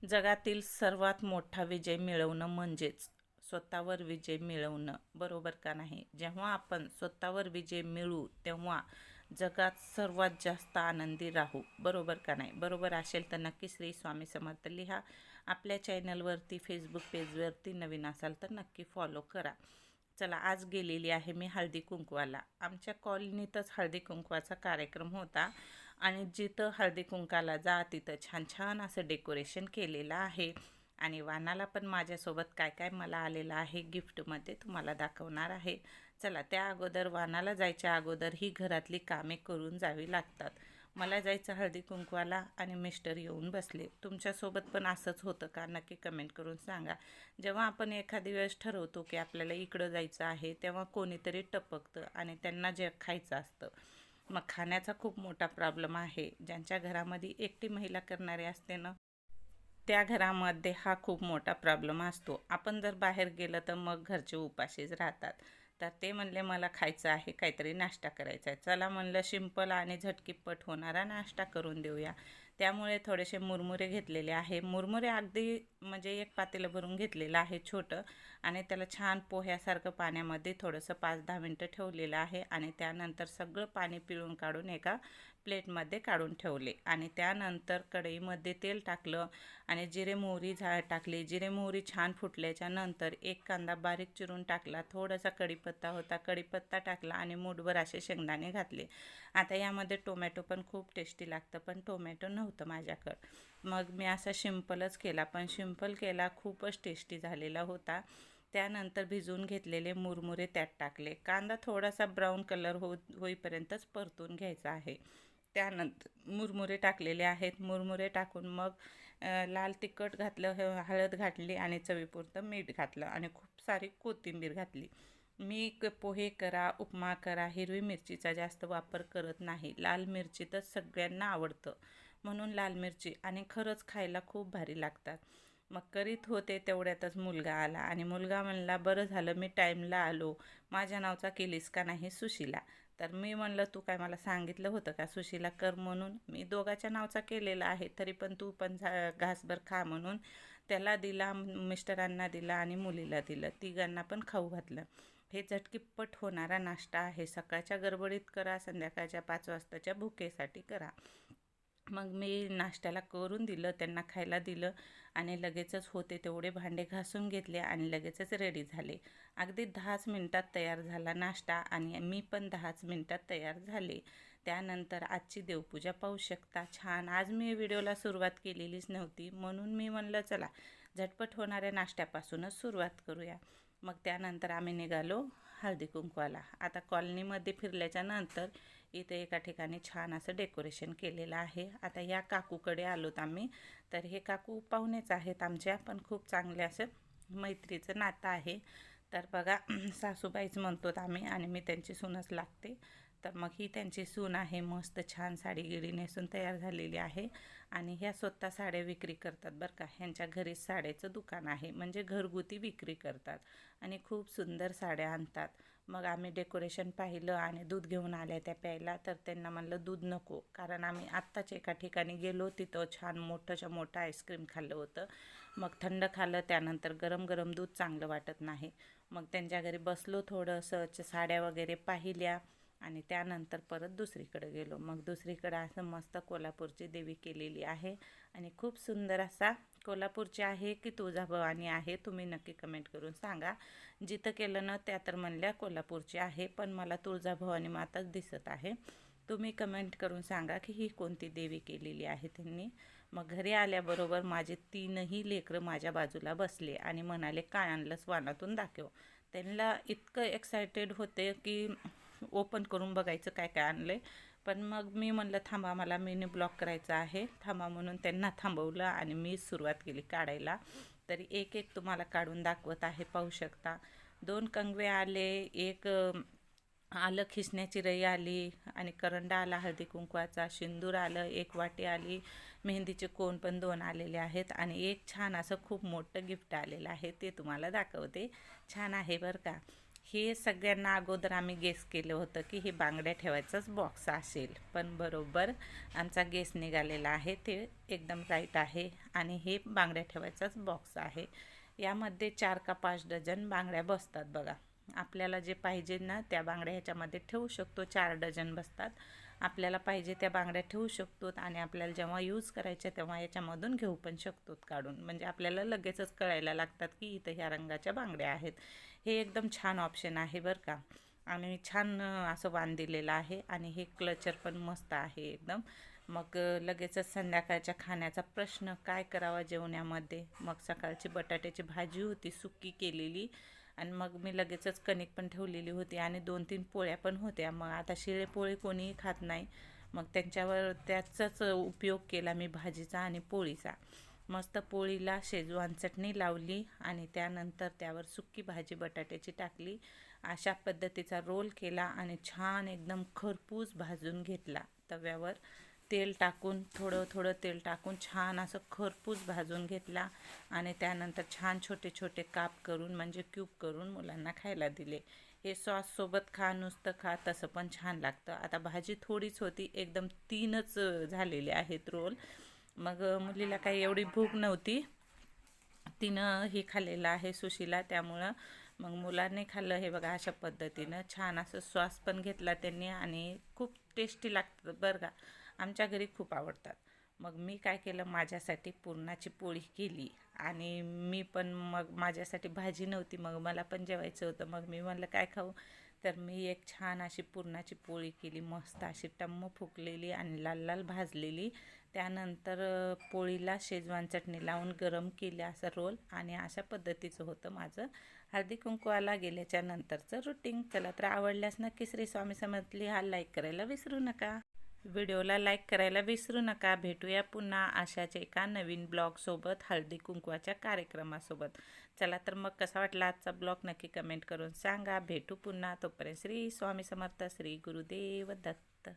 जगातील सर्वात मोठा विजय मिळवणं म्हणजेच स्वतःवर विजय मिळवणं, बरोबर का नाही? जेव्हा आपण स्वतःवर विजय मिळवू तेव्हा जगात सर्वात जास्त आनंदी राहू, बरोबर का नाही? बरोबर असेल तर नक्की श्री स्वामी समर्थ लिहा. आपल्या चॅनलवरती फेसबुक पेजवरती नवीन असाल तर नक्की फॉलो करा. चला, आज गेलेली आहे मी हळदी कुंकवाला. आमच्या कॉलनीतच हळदी कुंकवाचा कार्यक्रम होता आणि जिथं हळदी कुंकाला जा तिथं छान छान असं डेकोरेशन केलेलं आहे. आणि वानाला पण माझ्यासोबत काय काय मला आलेलं आहे गिफ्टमध्ये तुम्हाला दाखवणार आहे. चला, त्या अगोदर वानाला जायच्या अगोदर ही घरातली कामे करून जावी लागतात. मला जायचं हळदी कुंकवाला आणि मिस्टर येऊन बसले. तुमच्यासोबत पण असंच होतं का? नक्की कमेंट करून सांगा. जेव्हा आपण एखादी वेळेस ठरवतो की आपल्याला इकडं जायचं आहे तेव्हा कोणीतरी टपकतं आणि त्यांना जे खायचं असतं. मग खाण्याचा खूप मोठा प्रॉब्लेम आहे. ज्यांच्या घरामध्ये एकटी महिला करणारी असते ना, त्या घरामध्ये हा खूप मोठा प्रॉब्लेम असतो. आपण जर बाहेर गेलं तर मग घरचे उपाशीच राहतात. तर ते म्हणले मला खायचं आहे, काहीतरी नाश्ता करायचा आहे. चला म्हणलं सिंपल आणि झटकीपट होणारा नाश्ता करून देऊया. त्यामुळे थोडेसे मुरमुरे घेतलेले आहे. मुरमुरे अगदी म्हणजे एक पातेलं भरून घेतलेलं आहे छोटं, आणि त्याला छान पोह्यासारखं पाण्यामध्ये थोडंसं 5-10 मिनटं ठेवलेलं आहे. आणि त्यानंतर सगळं पाणी पिळून काढून एका प्लेटमध्ये काढून ठेवले. आणि त्यानंतर कढईमध्ये तेल टाकलं आणि जिरे मोहरी टाकली. जिरे मोहरी छान फुटल्याच्या नंतर एक कांदा बारीक चिरून टाकला. थोडासा कढीपत्ता होता, कढीपत्ता टाकला आणि मूठभर असे शेंगदाणे घातले. आता यामध्ये टोमॅटो पण खूप टेस्टी लागतं, पण टोमॅटो नव्हतं माझ्याकडं. मग मी असा सिंपलच केला, पण सिंपल केला खूपच टेस्टी झालेला होता. त्यानंतर भिजवून घेतलेले मुरमुरे त्यात टाकले. कांदा थोडासा ब्राऊन कलर होईपर्यंतच परतून घ्यायचा आहे. त्यानंतर मुरमुरे टाकलेले आहेत. मुरमुरे टाकून मग लाल तिखट घातलं, हळद घातली आणि चवीपुरतं मीठ घातलं आणि खूप सारी कोथिंबीर घातली. मी पोहे करा, उपमा करा, हिरवी मिरचीचा जास्त वापर करत नाही. लाल मिरची तर सगळ्यांना आवडतं, म्हणून लाल मिरची, आणि खरंच खायला खूप भारी लागतात. मग करीत होते तेवढ्यातच मुलगा आला आणि मुलगा म्हणला, बरं झालं मी टाईमला आलो, माझ्या नावचा केलीस का नाही सुशीला? तर मी म्हणलं, तू काय मला सांगितलं होतं का सुशीला कर म्हणून? मी दोघाच्या नावचा केलेला आहे, तरी पण तू पण घासभर खा म्हणून त्याला दिला, मिस्टरांना दिला आणि मुलीला दिलं. तिघांना पण खाऊ घातलं. हे झटकीपट होणारा नाश्ता आहे. सकाळच्या गडबडीत करा, संध्याकाळच्या 5 वाजताच्या भुकेसाठी करा. मग मी नाश्त्याला करून दिलं, त्यांना खायला दिलं आणि लगेचच होते तेवढे भांडे घासून घेतले आणि लगेचच रेडी झाले. अगदी 10च मिनटात तयार झाला नाश्ता आणि मी पण 10च मिनटात तयार झाले. त्यानंतर आजची देवपूजा पाहू शकता. छान, आज मी व्हिडिओला सुरुवात केलेलीच नव्हती, म्हणून मी म्हणलं चला झटपट होणाऱ्या नाश्त्यापासूनच सुरुवात करूया. मग त्यानंतर आम्ही निघालो हळदी कुंकवाला. आता कॉलनीमध्ये फिरल्याच्या नंतर इथे एका ठिकाणी छान असं डेकोरेशन केलेलं आहे. आता या काकूकडे आलोत आम्ही. तर हे काकू पाहुणेच आहेत आमच्या, पण खूप चांगले असं मैत्रीचं नातं आहे. तर बघा, सासूबाईच म्हणतो आम्ही आणि मी त्यांची सूनच लागते. तर मग ही त्यांची सून आहे. मस्त छान साडी गिडी नेसून तयार झालेली आहे आणि ह्या स्वतः साड्या विक्री करतात बरं का. ह्यांच्या घरी साड्याचं दुकान आहे, म्हणजे घरगुती विक्री करतात आणि खूप सुंदर साड्या आणतात. मग आम्ही डेकोरेशन पाहिलं आणि दूध घेऊन आल्या त्या प्यायला. तर त्यांना म्हणलं दूध नको, कारण आम्ही आत्ताच एका ठिकाणी गेलो, तिथं छान मोठंच्या मोठं आईस्क्रीम खाल्लं होतं. मग थंड खाल्लं, त्यानंतर गरम गरम दूध चांगलं वाटत नाही. मग त्यांच्या घरी बसलो, थोडंसं साड्या वगैरे पाहिल्या आणि त्यानंतर परत दुसरीकडे गेलो. मग दुसरीकडे असं मस्त कोल्हापूरची देवी केलेली आहे आणि खूप सुंदर असा कोल्हापूरची आहे की तुळजाभवानी आहे, तुम्ही नक्की कमेंट करून सांगा. जिथं केलं ना त्या तर म्हणल्या कोल्हापूरची आहे, पण मला तुळजाभवानी माताच दिसत आहे. तुम्ही कमेंट करून सांगा की ही कोणती देवी केलेली आहे त्यांनी. मग घरी आल्याबरोबर माझे 3ही लेकरं माझ्या बाजूला बसले आणि म्हणाले, काय आणलंस वानातून दाखव. त्यांना इतकं एक्सायटेड होते की ओपन करून बघायचं काय काय आणलं. पण मग मी म्हणलं थांबा, मला मिनी ब्लॉग करायचा आहे, थांबा, म्हणून त्यांना थांबवलं आणि मी सुरुवात केली काढायला. तरी एक एक तुम्हाला काढून दाखवत आहे, पाहू शकता. 2 कंगवे आले, एक आलं खिसण्याची रई आली आणि करंडा आला हळदी कुंकवाचा, सिंदूर आलं, 1 वाटी आली, मेहंदीचे कोण पण 2 आलेले आहेत आणि एक छान असं खूप मोठं गिफ्ट आलेलं आहे, ते तुम्हाला दाखवते. छान आहे बरं का. हे सगळ्यांना अगोदर आम्ही गेस केलं होतं की हे बांगड्या ठेवायचाच बॉक्स असेल, पण बरोबर आमचा गेस निघालेला आहे, ते एकदम राईट आहे. आणि हे बांगड्या ठेवायचाच बॉक्स आहे. यामध्ये 4 का 5 डझन बांगड्या बसतात बघा. आपल्याला जे पाहिजे ना त्या बांगड्या ह्याच्यामध्ये ठेवू शकतो. 4 डझन बसतात. आपल्याला पाहिजे त्या बांगड्या ठेवू शकतो आणि आपल्याला जेव्हा यूज करायच्या तेव्हा याच्यामधून घेऊ पण शकतो काढून. म्हणजे आपल्याला लगेचच कळायला लागतात की इथं ह्या रंगाच्या बांगड्या आहेत. हे एकदम छान ऑप्शन आहे बरं का. आणि छान असं वाण दिलेलं आहे आणि हे क्लचर पण मस्त आहे एकदम. मग लगेचच संध्याकाळच्या खाण्याचा प्रश्न काय करावा जेवणामध्ये. मग सकाळची बटाट्याची भाजी होती सुकी केलेली आणि मग मी लगेचच कणिक पण ठेवलेली होती आणि 2-3 पोळ्या पण होत्या. मग आता शिळे पोळी कोणीही खात नाही, मग त्यांच्यावर त्याचाच उपयोग केला मी भाजीचा आणि पोळीचा. मस्त पोळीला शेजवान चटणी लावली आणि त्यानंतर त्यावर सुकी भाजी बटाट्याची टाकली. अशा पद्धतीचा रोल केला आणि छान एकदम खरपूस भाजून घेतला तव्यावर. तेल टाकून थोडं थोडं तेल टाकून छान असं खरपूस भाजून घेतला आणि त्यानंतर छान छोटे छोटे काप करून म्हणजे क्यूब करून मुलांना खायला दिले. हे सॉससोबत खा, नुसतं खा, तसं पण छान लागतं. आता भाजी थोडीच होती, एकदम 3च झालेले आहेत रोल. मग मुलीला काही एवढी भूक नव्हती, तिनं हे खाल्लेलं आहे सुशीला, त्यामुळं मग मुलांनी खाल्लं. हे बघा अशा पद्धतीनं छान असं सॉस पण घेतला त्यांनी आणि खूप टेस्टी लागतं बरं का. आमच्या घरी खूप आवडतात. मग मी काय केलं, माझ्यासाठी पुरणाची पोळी केली आणि मी पण मग माझ्यासाठी भाजी नव्हती, मग मला पण जेवायचं होतं. मग मी म्हणलं काय खाऊ, तर मी एक छान अशी पुरणाची पोळी केली, मस्त अशी टम्म फुगलेली आणि लाल लाल भाजलेली. त्यानंतर पोळीला शेजवान चटणी लावून गरम केले असं रोल आणि अशा पद्धतीचं होतं माझं हळदी कुंकवाला गेल्याच्या नंतरचं रुटीन. चला तर आवडल्यास नक्की श्री स्वामी समर्थली हा लाईक करायला विसरू नका. व्हिडिओला लाईक करायला विसरू नका. भेटूया पुन्हा अशाच एका नवीन ब्लॉगसोबत, हळदी कुंकवाच्या कार्यक्रमासोबत. चला तर मग कसा वाटला आजचा ब्लॉग नक्की कमेंट करून सांगा. भेटू पुन्हा. तोपर्यंत श्री स्वामी समर्थ, श्री गुरुदेव दत्त.